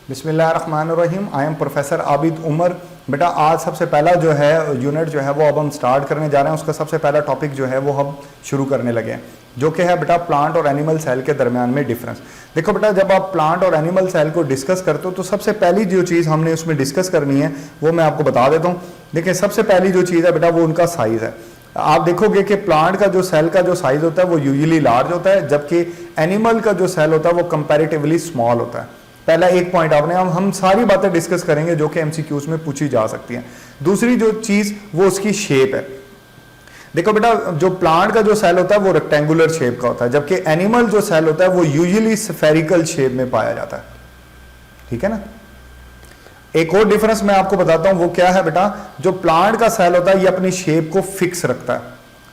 बिस्मिल्लाहिर्रहमानिर्रहीम। आई एम प्रोफेसर आबिद उमर। बेटा आज सबसे पहला जो है यूनिट जो है वो अब हम स्टार्ट करने जा रहे हैं। उसका सबसे पहला टॉपिक जो है वो हम शुरू करने लगे हैं, जो कि है बेटा प्लांट और एनिमल सेल के दरमियान में डिफरेंस। देखो बेटा, जब आप प्लांट और एनिमल सेल को डिस्कस करते हो तो सबसे पहली जो चीज़ हमने उसमें डिस्कस करनी है वो मैं आपको बता देता हूँ। देखिए, सबसे पहली जो चीज़ है बेटा वो उनका साइज़ है। आप देखोगे कि प्लांट का जो सेल का जो साइज होता है वो यूजुअली लार्ज होता है, जबकि एनिमल का जो सेल होता है वो कंपैरेटिवली स्मॉल होता है। पहला एक पॉइंट आपने, हम सारी बातें डिस्कस करेंगे जो कि एमसीक्यूज में पूछी जा सकती हैं। दूसरी जो चीज वो उसकी शेप है। देखो बेटा, जो प्लांट का जो सेल होता है वो रेक्टेंगुलर शेप का होता है, जबकि एनिमल जो सेल होता है वो यूजुअली स्फेरिकल शेप में पाया जाता है। ठीक है ना। एक और डिफरेंस मैं आपको बताता हूं, वो क्या है बेटा, जो प्लांट का सेल होता है ये अपनी शेप को फिक्स रखता है।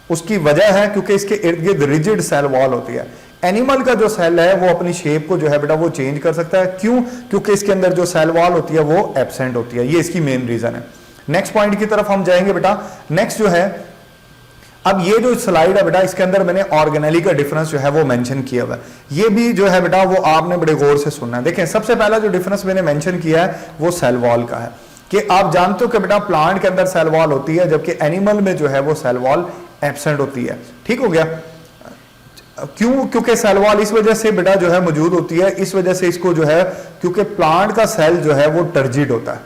उसकी वजह है क्योंकि इसके इर्द गिर्द रिजिड सेल वॉल होती है। एनिमल का जो सेल है वो अपनी शेप को जो है बेटा वो चेंज कर सकता है। क्यों? क्योंकि इसके अंदर जो सेल वॉल होती है वो एब्सेंट होती है। ये इसकी मेन रीजन है। नेक्स्ट पॉइंट की तरफ हम जाएंगे बेटा। नेक्स्ट जो है, अब ये जो स्लाइड है बेटा, इसके अंदर मैंने ऑर्गेनेली का डिफरेंस जो है वो मेंशन किया हुआ है। ये भी जो है बेटा वो आपने बड़े गौर से सुनना है। देखें, सबसे पहला जो डिफरेंस मैंने मेंशन किया है वो सेल वॉल का है, कि आप जानते हो कि बेटा प्लांट के अंदर सेल वॉल होती है, जबकि एनिमल में जो है वो सेल वॉल एब्सेंट होती है। ठीक हो गया। क्यों? क्योंकि सेल वॉल इस वजह से बेटा जो है मौजूद होती है, इस वजह से इसको जो है, क्योंकि प्लांट का सेल जो है वो टर्जिड होता है,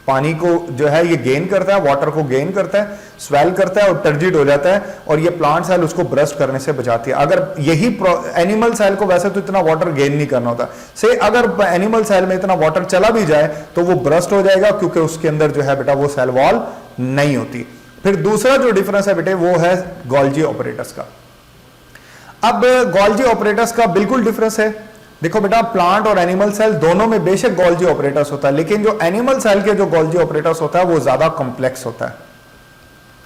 पानी को जो है ये गेन करता है, वाटर को गेन करता है, स्वेल करता है और टर्जिड हो जाता है, और ये प्लांट सेल उसको ब्रस्ट करने से बचाती है। अगर यही एनिमल सेल को वैसे तो इतना वाटर गेन नहीं करना होता, से अगर एनिमल सेल में इतना वाटर चला भी जाए तो वो ब्रस्ट हो जाएगा, क्योंकि उसके अंदर जो है बेटा वो सेल वॉल नहीं होती। फिर दूसरा जो डिफरेंस है बेटे वो है गोल्जी ऑपरेटर्स का। अब गोल्जी ऑपरेटर्स का बिल्कुल डिफरेंस है। देखो बेटा, प्लांट और एनिमल सेल दोनों में बेशक गोल्जी ऑपरेटर्स होता है, लेकिन जो एनिमल सेल के जो गोल्जी ऑपरेटर्स होता है वो ज्यादा कॉम्प्लेक्स होता है,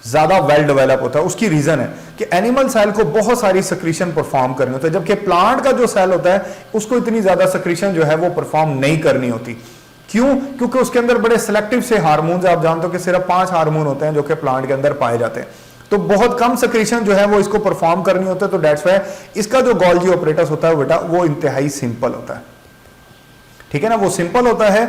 ज्यादा वेल डेवलप होता है। उसकी रीजन है कि एनिमल सेल को बहुत सारी सक्रीशन परफॉर्म करनी होती है, जबकि प्लांट का जो सेल होता है उसको इतनी ज्यादा सक्रीशन जो है वो परफॉर्म नहीं करनी होती। क्यों? क्योंकि उसके अंदर बड़े सिलेक्टिव से हार्मोन्स, आप जानते हो कि सिर्फ 5 हार्मोन होते हैं जो कि प्लांट के अंदर पाए जाते हैं, तो बहुत कम सक्रीशन जो है वो इसको परफॉर्म करनी होता है। तो डेट्स व्हाई इसका जो गोल्जी ऑपरेटर्स होता है बेटा वो इंतहाई सिंपल होता है। ठीक है ना, वो सिंपल होता है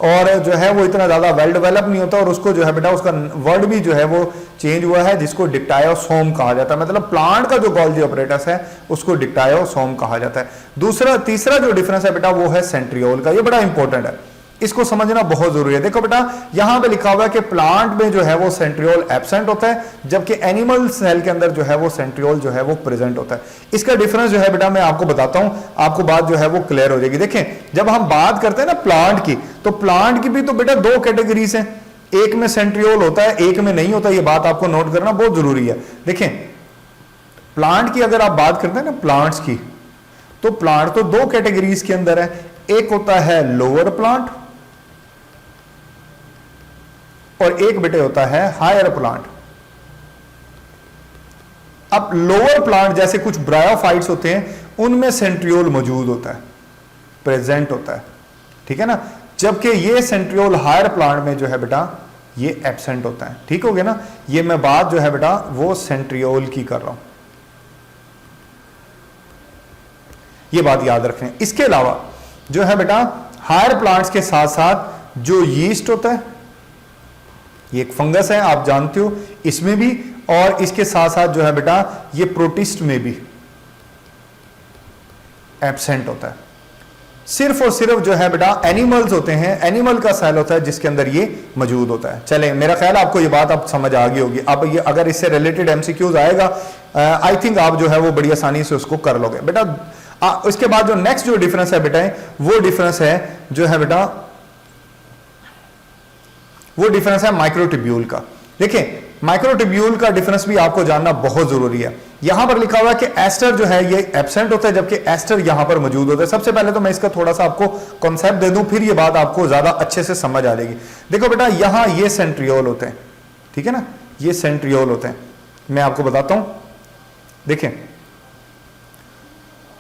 और जो है वो इतना ज्यादा वेल डेवलप नहीं होता, और उसको जो है बेटा उसका वर्ड भी जो है वो चेंज हुआ है, जिसको डिक्टायोसोम कहा जाता है। मतलब प्लांट का जो गोल्जी ऑपरेटर्स है उसको डिक्टायोसोम कहा जाता है। तीसरा जो डिफरेंस है बेटा वो है सेंट्रियोल का। ये बड़ा इंपॉर्टेंट है, इसको समझना बहुत जरूरी है। देखो बेटा, यहां पे लिखा हुआ है कि प्लांट में जो है वो सेंट्रियोल एब्सेंट होता है, जबकि एनिमल सेल के अंदर जो है वो सेंट्रियोल जो है वो प्रेजेंट होता है। इसका डिफरेंस जो है बेटा मैं आपको बताता हूं, आपको बात जो है वो क्लियर हो जाएगी। देखें, जब हम बात करते हैं ना प्लांट की, तो प्लांट की भी तो बेटा 2 कैटेगरीज हैं, एक में सेंट्रियोल होता है, एक में नहीं होता। ये बात आपको नोट करना बहुत जरूरी है। देखें, प्लांट की अगर आप बात करते हैं ना प्लांट्स की, तो प्लांट तो 2 कैटेगरीज के अंदर है। एक होता है लोअर प्लांट और एक बेटे होता है हायर प्लांट। अब लोअर प्लांट जैसे कुछ ब्रायोफाइट्स होते हैं, उनमें सेंट्रियोल मौजूद होता है, प्रेजेंट होता है। ठीक है ना, जबकि ये सेंट्रियोल हायर प्लांट में जो है बेटा ये एब्सेंट होता है। ठीक हो गया ना। ये मैं बात जो है बेटा वो सेंट्रियोल की कर रहा हूं, ये बात याद रखें। इसके अलावा जो है बेटा हायर प्लांट्स के साथ साथ जो यीस्ट होता है, ये एक फंगस है आप जानते हो, इसमें भी, और इसके साथ साथ जो है बेटा ये प्रोटिस्ट में भी एब्सेंट होता है। सिर्फ और सिर्फ जो है बेटा एनिमल्स होते हैं, एनिमल का सेल होता है जिसके अंदर ये मौजूद होता है। चले, मेरा ख्याल आपको ये बात अब समझ आ गई होगी। अब ये अगर इससे रिलेटेड एमसीक्यूज आएगा, आई थिंक आप जो है वो बड़ी आसानी से उसको कर लोगे बेटा। उसके बाद जो नेक्स्ट जो डिफरेंस है बेटा वो डिफरेंस है जो है बेटा वो डिफरेंस है माइक्रोट्यूब्यूल का। देखिए, माइक्रोट्यूब्यूल का डिफरेंस भी आपको जानना बहुत जरूरी है। यहां पर लिखा हुआ है कि एस्टर जो है ये एब्सेंट होता है, जबकि एस्टर यहां पर मौजूद होता है। सबसे पहले तो मैं इसका थोड़ा सा आपको कॉन्सेप्ट दे दूं, फिर ये बात आपको ज्यादा अच्छे से समझ आ जाएगी। देखो बेटा, यहां ये सेंट्रियोल होते हैं, ठीक है ना, ये सेंट्रियोल होते हैं। मैं आपको बताता हूं, देखें,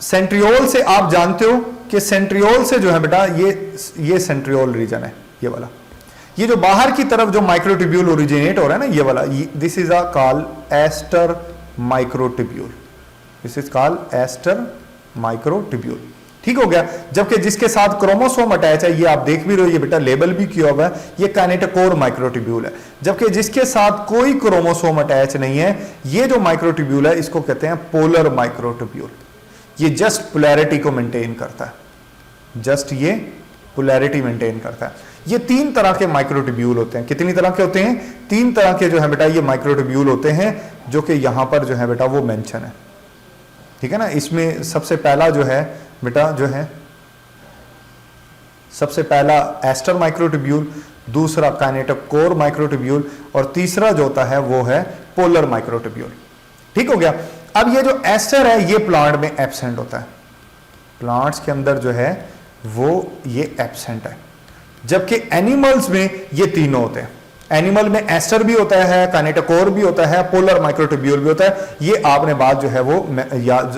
सेंट्रियोल से आप जानते हो कि सेंट्रियोल से जो है बेटा ये सेंट्रियोल रीजन है, ये वाला। ये जो बाहर की तरफ जो माइक्रोट्यूब्यूल ओरिजिनेट हो रहा है ना, ये वाला, this is a call aster microtubule, this is call aster microtubule. ठीक हो गया। जबकि जिसके साथ क्रोमोसोम अटैच है, ये आप देख भी रहे हो, ये बेटा लेबल भी किया हुआ है, ये काइनेटोकोर माइक्रोट्यूब्यूल है। जबकि जिसके साथ कोई क्रोमोसोम अटैच नहीं है, ये जो माइक्रोट्यूब्यूल है इसको कहते हैं पोलर माइक्रोट्यूब्यूल। ये जस्ट पोलैरिटी को मेंटेन करता है, जस्ट ये पोलैरिटी मेंटेन करता है। ये 3 तरह के माइक्रोट्यूब्यूल होते हैं। कितनी तरह के होते हैं? 3 तरह के जो है बेटा ये माइक्रोट्यूब्यूल होते हैं, जो कि यहां पर जो है बेटा वो मेंशन है, ठीक है ना। इसमें सबसे पहला जो है बेटा जो है सबसे पहला एस्टर माइक्रोट्यूब्यूल, दूसरा काइनेटोकोर माइक्रोट्यूब्यूल और तीसरा जो होता है वो है पोलर माइक्रोट्यूब्यूल। ठीक हो गया। अब ये जो एस्टर है ये प्लांट में एब्सेंट होता है, प्लांट्स के अंदर जो है वो ये एब्सेंट है। जबकि एनिमल्स में ये तीनों होते हैं। एनिमल में एस्टर भी होता है, काइनेटोकोर भी होता है, पोलर माइक्रोट्यूब्यूल भी होता है। ये आपने बात जो है वो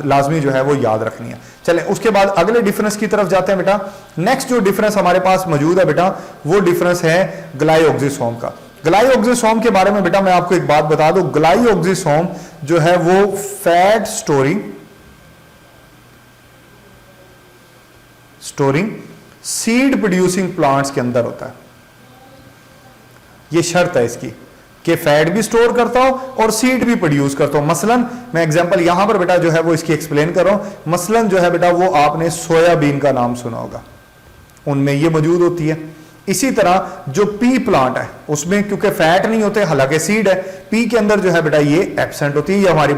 लाजमी जो है वो याद रखनी है। चलें उसके बाद अगले डिफरेंस की तरफ जाते हैं बेटा। नेक्स्ट जो डिफरेंस हमारे पास मौजूद है बेटा वो डिफरेंस है ग्लाइओक्सिसोम का। ग्लाइओक्सिसोम के बारे में बेटा मैं आपको एक बात बता दूं, ग्लाइओक्सिसोम जो है वो fat storing seed producing plants के अंदर होता है। ये शर्त है इसकी कि फैट भी स्टोर करता हो और सीड भी प्रोड्यूस करता हो। मसलन मैं एग्जांपल यहां पर बेटा जो है वो इसकी एक्सप्लेन कर रहा हूं। मसलन जो है बेटा वो आपने सोयाबीन का नाम सुना होगा, उनमें ये मौजूद होती है। इसी तरह जो पी प्लांट है उसमें क्योंकि फैट नहीं होते, हालांकि सीड है, पी के अंदर जो है बेटा ये एब्सेंट होती है। ये हमारी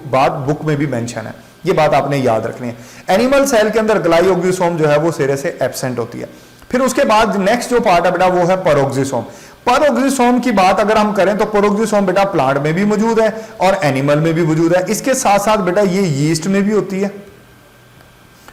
बात बुक में भी मेंशन है, ये बात आपने याद रखनी है। एनिमल सेल के अंदर ग्लाइओक्सिसोम जो है वो सिरे से एब्सेंट होती है। फिर उसके बाद नेक्स्ट जो पार्ट है बेटा वो है पेरोक्सिसोम। पेरोक्सिसोम की बात अगर हम करें तो पेरोक्सिसोम बेटा प्लांट में भी मौजूद है और एनिमल में भी मौजूद है। इसके साथ साथ बेटा ये यीस्ट में भी होती है,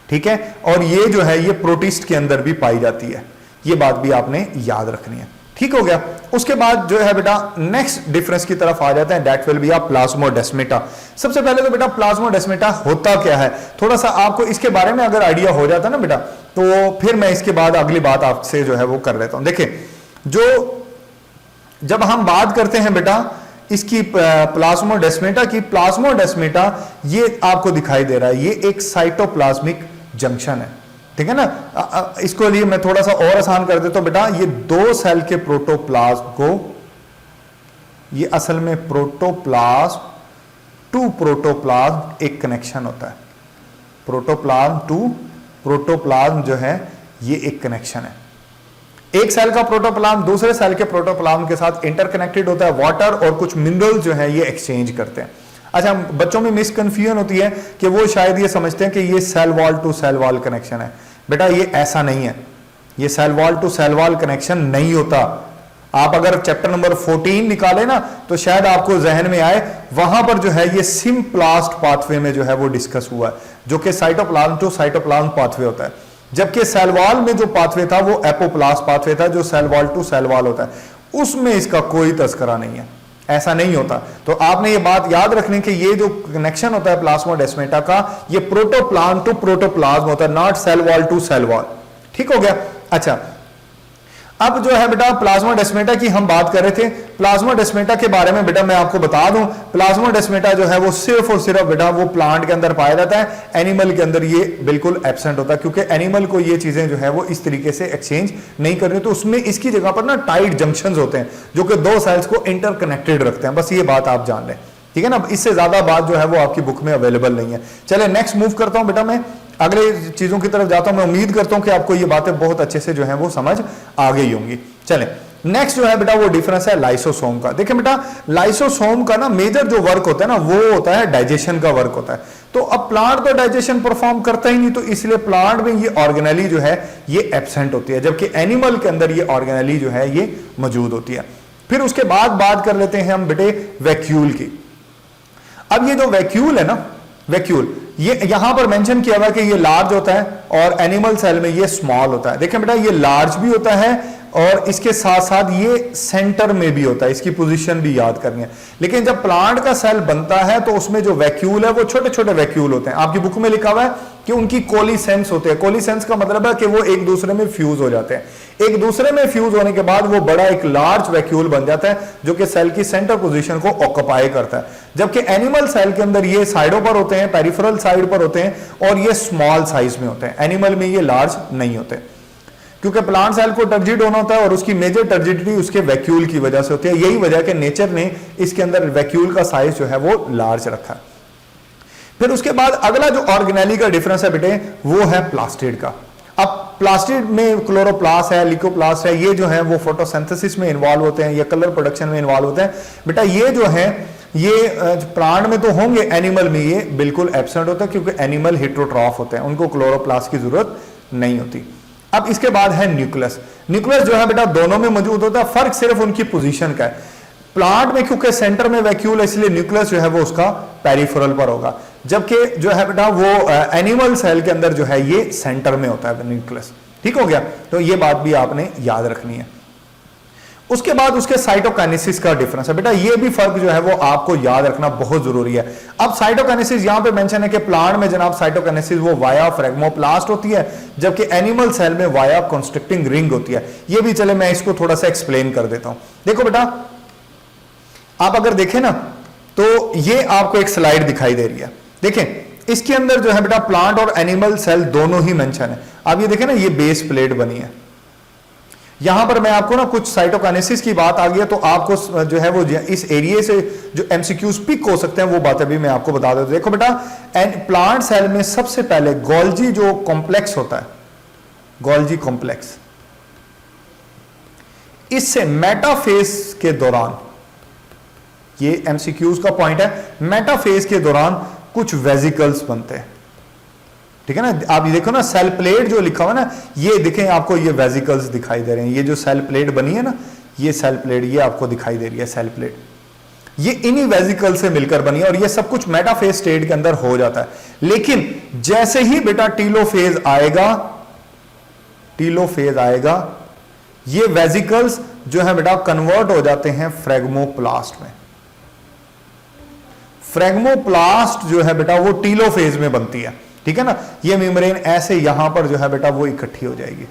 ठीक है, और ये जो है ये प्रोटिस्ट के अंदर भी पाई जाती है। ये बात भी आपने याद रखनी है। ठीक हो गया। उसके बाद जो है बेटा नेक्स्ट डिफरेंस की तरफ आ जाते हैं, that will be a plasmodesmata. सबसे पहले तो बेटा प्लाज्मोडेस्माटा होता क्या है, थोड़ा सा आपको इसके बारे में अगर आइडिया हो जाता ना बेटा तो फिर मैं इसके बाद अगली बात आपसे जो है वो कर लेता हूं। देखिए जब हम बात करते हैं बेटा इसकी प्लाज्मोडेस्माटा की, प्लाज्मोडेस्माटा ये आपको दिखाई दे रहा है, ये एक साइटोप्लाज्मिक जंक्शन है, ठीक है ना। इसको लिए मैं थोड़ा सा और आसान कर देता हूं बेटा। ये 2 सेल के प्रोटोप्लाज्म को, ये असल में प्रोटोप्लाज्म टू प्रोटोप्लाज्म एक कनेक्शन होता है। प्रोटोप्लाज्म टू प्रोटोप्लाज्म जो है ये एक कनेक्शन है। एक सेल का प्रोटोप्लाज्म दूसरे सेल के प्रोटोप्लाज्म के साथ इंटरकनेक्टेड होता है। वाटर और कुछ मिनरल जो है ये एक्सचेंज करते हैं। अच्छा, बच्चों में मिसकंफ्यूजन होती है कि वो शायद ये समझते हैं कि ये cell wall to cell wall connection है। बेटा ये ऐसा नहीं है, ये cell wall to cell wall connection नहीं होता। आप अगर चैप्टर नंबर 14 निकाले ना तो शायद आपको जहन में आए, वहां पर जो है ये सिम्प्लास्ट पाथवे में जो है वो डिस्कस हुआ है, जो कि साइटोप्लाज्म टू साइटोप्लाज्म पाथवे होता है। जबकि सेल वॉल में जो पाथवे था वो एपोप्लास्ट पाथवे था, जो cell wall to cell wall होता है, उसमें इसका कोई तस्करा नहीं है, ऐसा नहीं होता। तो आपने ये बात याद रखनी कि ये जो कनेक्शन होता है प्लाज्मोडेस्माटा का, ये प्रोटोप्लाज्म टू प्रोटोप्लाज्म होता है, not cell wall to cell wall. ठीक हो गया। अच्छा, अब जो है बेटा प्लाज्मोडेस्माटा की हम बात कर रहे थे। प्लाज्मोडेस्माटा के बारे में बेटा मैं आपको बता दूं, प्लाज्मोडेस्माटा जो है वो सिर्फ और सिर्फ बेटा वो प्लांट के अंदर पाया जाता है, एनिमल के अंदर ये बिल्कुल एब्सेंट होता है, क्योंकि एनिमल को ये चीजें जो है वो इस तरीके से एक्सचेंज नहीं करनी। तो उसमें इसकी जगह पर ना टाइट जंक्शंस होते हैं जो कि 2 सेल्स को इंटरकनेक्टेड रखते हैं। बस ये बात आप जान लें, ठीक है ना। इससे ज्यादा बात जो है वो आपकी बुक में अवेलेबल नहीं है। चले नेक्स्ट मूव करता हूं बेटा, मैं अगले चीजों की तरफ जाता हूं। मैं उम्मीद करता हूं कि आपको ये बातें बहुत अच्छे से जो है वो समझ आ गई होंगी। चलें नेक्स्ट जो है बेटा वो डिफरेंस है लाइसोसोम का। देखिए बेटा लाइसोसोम का ना मेजर जो वर्क होता है ना वो होता है डाइजेशन का वर्क होता है। तो अब प्लांट तो डाइजेशन परफॉर्म करता ही नहीं, तो इसलिए प्लांट में ये ऑर्गेनेली जो है ये एब्सेंट होती है, जबकि एनिमल के अंदर ये ऑर्गेनेली जो है ये मौजूद होती है। फिर उसके बाद बात कर लेते हैं हम बेटे वैक्यूल की। अब ये जो वैक्यूल है ना, वैक्यूल ये यहां पर मेंशन किया हुआ कि ये लार्ज होता है और एनिमल सेल में ये स्मॉल होता है। देखें बेटा ये लार्ज भी होता है और इसके साथ साथ ये सेंटर में भी होता है, इसकी पोजीशन भी याद करनी है। लेकिन जब प्लांट का सेल बनता है तो उसमें जो वैक्यूल है वो छोटे छोटे वैक्यूल होते हैं। आपकी बुक में लिखा हुआ है कि उनकी कोलिसेंस होते हैं। कोलिसेंस का मतलब है कि वो एक दूसरे में फ्यूज हो जाते हैं। एक दूसरे में फ्यूज होने के बाद वो बड़ा एक लार्ज वैक्यूल बन जाता है जो कि सेल की सेंटर पोजीशन को ऑक्युपाई करता है। जबकि एनिमल सेल के अंदर ये साइडों पर होते हैं, पेरिफेरल साइड पर होते हैं और ये स्मॉल साइज में होते हैं। एनिमल में ये लार्ज नहीं होते, क्योंकि प्लांट सेल को टर्जिड होना होता है और उसकी मेजर टर्जिडिटी उसके वैक्यूल की वजह से होती है। यही वजह कि नेचर ने इसके अंदर वैक्यूल का साइज जो है वो लार्ज रखा है। फिर उसके बाद अगला जो ऑर्गेनेली का डिफरेंस है बेटे वो है प्लास्टिड का। अब प्लास्टिड में क्लोरोप्लास्ट है, लिकोप्लास्ट है, ये जो है वो फोटोसिंथेसिस में इन्वॉल्व होते हैं, ये कलर प्रोडक्शन में इन्वॉल्व होते हैं। बेटा ये जो है ये प्लांट में तो होंगे, एनिमल में ये बिल्कुल एब्सेंट होता है, क्योंकि एनिमल हेटेरोट्रॉफ होते हैं, उनको क्लोरोप्लास्ट की जरूरत नहीं होती। अब इसके बाद है न्यूक्लियस। न्यूक्लियस जो है बेटा दोनों में मौजूद होता है, फर्क सिर्फ उनकी पोजीशन का है। प्लांट में क्योंकि सेंटर में वैक्यूल है, इसलिए न्यूक्लियस जो है वो उसका पेरिफेरल पर होगा, जबकि जो है बेटा वो एनिमल सेल के अंदर जो है ये सेंटर में होता है न्यूक्लियस। ठीक हो गया, तो ये बात भी आपने याद रखनी है। उसके बाद उसके साइटोकाइनेसिस का डिफरेंस है बेटा, ये भी फर्क जो है वो आपको याद रखना बहुत जरूरी है। अब साइटोकाइनेसिस यहां पे मेंशन है कि प्लांट में जनाब साइटोकाइनेसिस वो वाया फ्रेगमोप्लास्ट होती है, जबकि एनिमल सेल में वाया कंस्ट्रिक्टिंग रिंग होती है। ये भी चले मैं इसको थोड़ा सा एक्सप्लेन कर देता हूं। देखो बेटा आप अगर देखें ना तो ये आपको एक स्लाइड दिखाई दे रही है, देखें इसके अंदर जो है बेटा प्लांट और एनिमल सेल दोनों ही मेंशन है। आप ये देखें ना, ये बेस प्लेट बनी है। यहां पर मैं आपको ना कुछ साइटोकाइनेसिस की बात आ गई है, तो आपको जो है वो इस एरिया से जो एमसीक्यूज पिक हो सकते हैं वो बातें भी मैं आपको बता देता हूं। देखो बेटा प्लांट सेल में सबसे पहले गोल्जी जो कॉम्प्लेक्स होता है, गोल्जी कॉम्प्लेक्स, इससे मेटाफेज के दौरान, ये एमसीक्यूज का पॉइंट है, मेटाफेज के दौरान कुछ वेजिकल्स बनते हैं। ठीक है ना, आप ये देखो ना सेल प्लेट जो लिखा हुआ ना, ये देखें आपको ये वेजिकल्स दिखाई दे रहे हैं। ये जो सेल प्लेट बनी है ना, ये सेल प्लेट ये आपको दिखाई दे रही है सेल प्लेट, ये इन्हीं वेजिकल से मिलकर बनी है और ये सब कुछ मेटाफेज स्टेट के अंदर हो जाता है। लेकिन जैसे ही बेटा टीलोफेज आएगा, टीलोफेज आएगा, ये वेजिकल्स जो है बेटा कन्वर्ट हो जाते हैं फ्रेगमोप्लास्ट में। फ्रेगमोप्लास्ट जो है बेटा वो टीलोफेज में बनती है। ठीक है ना, ये मेम्ब्रेन ऐसे यहां पर जो है बेटा वो इकट्ठी हो जाएगी।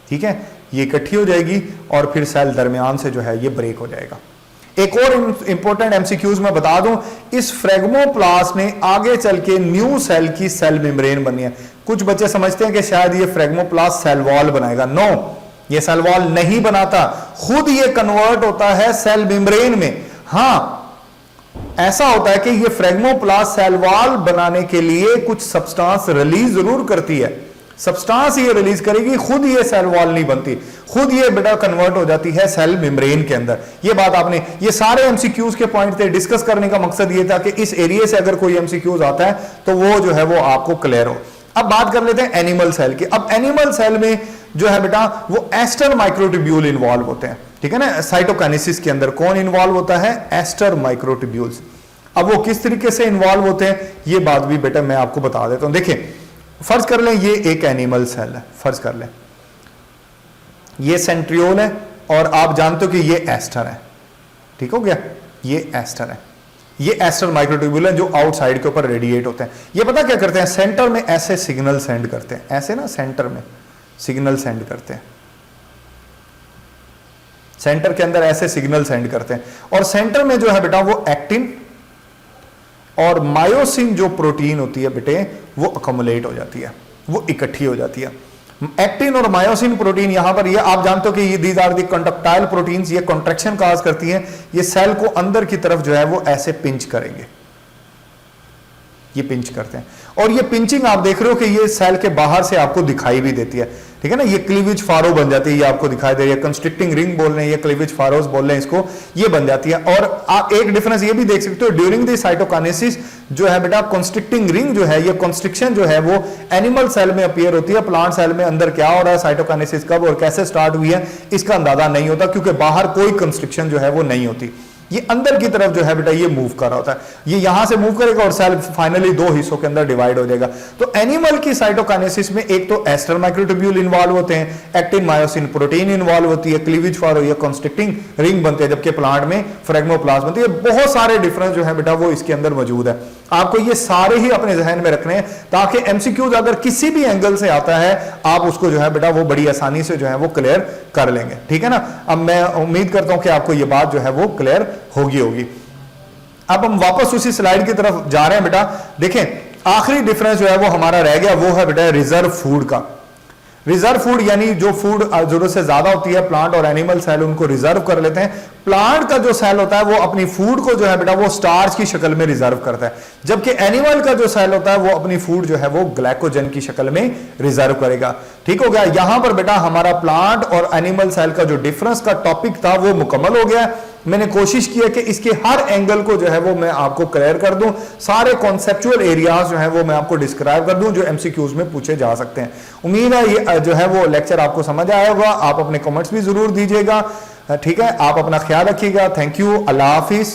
ठीक है, ये इकट्ठी हो जाएगी और फिर सेल दरमियान से जो है ये ब्रेक हो जाएगा। एक और इंपॉर्टेंट एमसीक्यूज में बता दूं, इस फ्रेगमोप्लास्ट ने आगे चल के न्यू सेल की सेल मेम्ब्रेन बनी है। कुछ बच्चे समझते हैं कि शायद ये फ्रेगमोप्लास्ट सेल वॉल बनाएगा। नो, ये सेल वॉल नहीं बनाता, खुद ये कन्वर्ट होता है सेल मेम्ब्रेन में। हां, ऐसा होता है कि ये फ्रेगमोप्लास्ट सेल वॉल बनाने के लिए कुछ सब्सटेंस रिलीज जरूर करती है, सब्सटेंस ये रिलीज करेगी, खुद ये सेल वॉल नहीं बनती, खुद ये बेटा कन्वर्ट हो जाती है सेल मेम्ब्रेन के अंदर। ये बात आपने, ये सारे एमसीक्यूज के पॉइंट थे, डिस्कस करने का मकसद ये था कि इस एरिया से अगर कोई एमसीक्यूज आता है तो वो जो है वो आपको क्लियर हो। अब बात कर लेते हैं एनिमल सेल की। अब एनिमल सेल में जो है बेटा वो एस्टर माइक्रोट्यूब्यूल इन्वॉल्व होते हैं। ठीक है ना, साइटोकाइनेसिस के अंदर कौन इन्वॉल्व होता है? Aster microtubules. अब वो किस तरीके से इन्वॉल्व होते हैं ये बात भी बेटा मैं आपको बता देता हूं। देखिए फर्ज कर लें ये एक एनिमल सेल है, फर्ज कर लें ये सेंट्रियोल है और आप जानते हो कि ये एस्टर है। ठीक हो गया, ये एस्टर है, ये एस्टर माइक्रोट्यूब्यूल है जो आउटसाइड के ऊपर रेडिएट होते हैं। ये पता क्या करते हैं, सेंटर में ऐसे सिग्नल सेंड करते हैं, ऐसे ना सेंटर में सिग्नल सेंड करते हैं, सेंटर के अंदर ऐसे सिग्नल सेंड करते हैं। और सेंटर में जो है बेटा वो एक्टिन और मायोसिन जो प्रोटीन होती है बेटे वो अकोमुलेट हो जाती है, वो इकट्ठी हो जाती है। एक्टिन और मायोसिन प्रोटीन यहां पर, ये आप जानते हो कि ये दीज आर दी कंडक्टाइल प्रोटीन्स, ये कॉन्ट्रैक्शन काज करती हैं, ये सेल को अंदर की तरफ जो है वो ऐसे पिंच करेंगे, ये पिंच करते हैं। और ये पिंचिंग आप देख रहे हो कि ये सेल के बाहर से आपको दिखाई भी देती है। ठीक है ना, ये क्लीवेज फारो बन जाती है, ये आपको दिखाई दे रही है, कंस्ट्रिक्टिंग रिंग बोल रहे हैं, ये क्लीवेज फारोस बोल रहे हैं इसको, ये बन जाती है। और आप एक डिफरेंस ये भी देख सकते हो, ड्यूरिंग द साइटोकाइनेसिस जो है बेटा कंस्ट्रिक्टिंग रिंग जो है, ये कंस्ट्रिक्शन जो है वो एनिमल सेल में अपीयर होती है। प्लांट सेल में अंदर क्या हो रहा है, साइटोकाइनेसिस कब और कैसे स्टार्ट हुई है इसका अंदाजा नहीं होता, क्योंकि बाहर कोई कंस्ट्रिक्शन जो है वो नहीं होती। ये अंदर की तरफ जो है बेटा ये मूव कर रहा होता है, ये यहां से मूव करेगा और सेल फाइनली दो हिस्सों के अंदर डिवाइड हो जाएगा। तो एनिमल की साइटोकाइनेसिस में एक तो एस्टर माइक्रोट्यूब्यूल इन्वॉल्व होते हैं, एक्टिन मायोसिन प्रोटीन इन्वॉल्व होती है, क्लीवेज फारो या कंस्ट्रिक्टिंग रिंग बनते हैं, जबकि प्लांट में फ्रेगमोप्लास्ट बनती है। बहुत सारे डिफरेंस जो है बेटा वो इसके अंदर मौजूद है, आपको ये सारे ही अपने जहन में रखने हैं ताकि एमसीक्यूज अगर किसी भी एंगल से आता है आप उसको जो है बेटा वो बड़ी आसानी से जो है वो क्लियर कर लेंगे। ठीक है ना, अब मैं उम्मीद करता हूं कि आपको ये बात जो है वो क्लियर होगी। अब हम वापस उसी स्लाइड की तरफ जा रहे हैं बेटा। देखें आखिरी डिफरेंस जो है वो हमारा रह गया, वो है बेटा रिजर्व फूड का। रिजर्व फूड यानी जो फूड जरूरत से ज्यादा होती है, प्लांट और एनिमल सेल उनको रिजर्व कर लेते हैं। प्लांट का जो सेल होता है वो अपनी फूड को जो है बेटा वो स्टार्च की शक्ल में रिजर्व करता है, जबकि एनिमल का जो सेल होता है वो अपनी फूड जो है वो ग्लाइकोजन की शक्ल में रिजर्व करेगा। ठीक हो गया। यहां पर बेटा हमारा प्लांट और एनिमल सेल का जो डिफरेंस का टॉपिक था वो मुकम्मल हो गया। मैंने कोशिश की है कि इसके हर एंगल को जो है वो मैं आपको क्लियर कर दूं, सारे कॉन्सेप्चुअल एरियाज जो है वो मैं आपको डिस्क्राइब कर दूं जो एमसीक्यूज में पूछे जा सकते हैं। उम्मीद है ये जो है वो लेक्चर आपको समझ आया होगा। आप अपने कमेंट्स भी जरूर दीजिएगा। ठीक है, आप अपना ख्याल रखिएगा। Thank you, Allah Hafiz.